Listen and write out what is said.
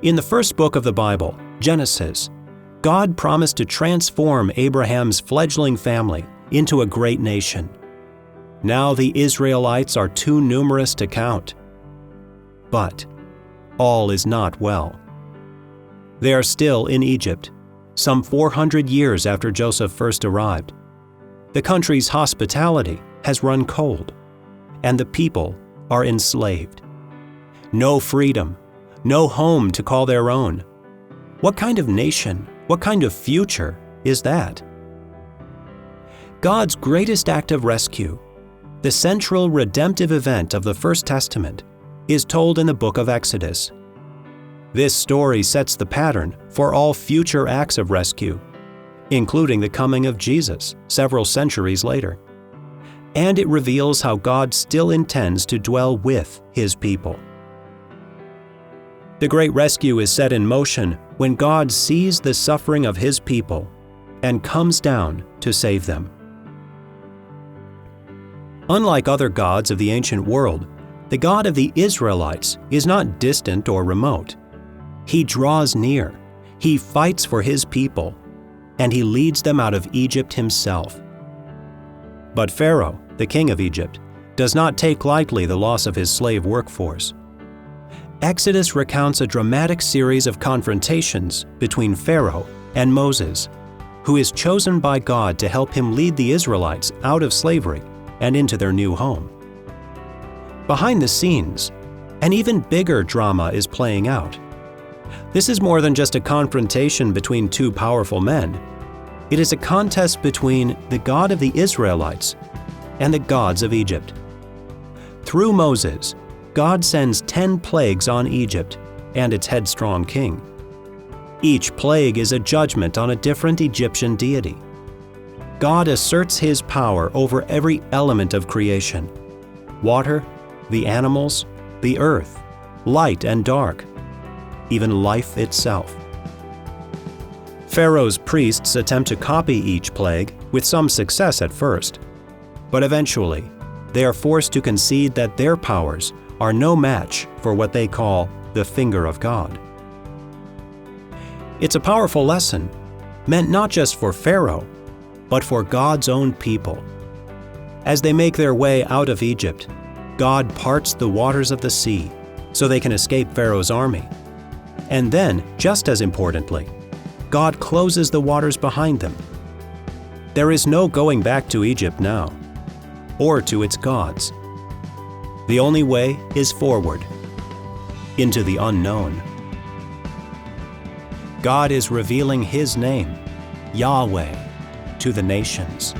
In the first book of the Bible, Genesis, God promised to transform Abraham's fledgling family into a great nation. Now the Israelites are too numerous to count. But all is not well. They are still in Egypt, some 400 years after Joseph first arrived. The country's hospitality has run cold, and the people are enslaved. No freedom, no home to call their own. What kind of nation, what kind of future is that? God's greatest act of rescue, the central redemptive event of the First Testament, is told in the book of Exodus. This story sets the pattern for all future acts of rescue, including the coming of Jesus several centuries later. And it reveals how God still intends to dwell with His people. The great rescue is set in motion when God sees the suffering of His people and comes down to save them. Unlike other gods of the ancient world, the God of the Israelites is not distant or remote. He draws near, He fights for His people, and He leads them out of Egypt Himself. But Pharaoh, the king of Egypt, does not take lightly the loss of his slave workforce. Exodus recounts a dramatic series of confrontations between Pharaoh and Moses, who is chosen by God to help him lead the Israelites out of slavery and into their new home. Behind the scenes, an even bigger drama is playing out. This is more than just a confrontation between two powerful men. It is a contest between the God of the Israelites and the gods of Egypt. Through Moses, God sends 10 plagues on Egypt and its headstrong king. Each plague is a judgment on a different Egyptian deity. God asserts His power over every element of creation: water, the animals, the earth, light and dark, even life itself. Pharaoh's priests attempt to copy each plague, with some success at first, but eventually they are forced to concede that their powers are no match for what they call the finger of God. It's a powerful lesson, meant not just for Pharaoh, but for God's own people. As they make their way out of Egypt, God parts the waters of the sea so they can escape Pharaoh's army. And then, just as importantly, God closes the waters behind them. There is no going back to Egypt now, or to its gods. The only way is forward, into the unknown. God is revealing His name, Yahweh, to the nations.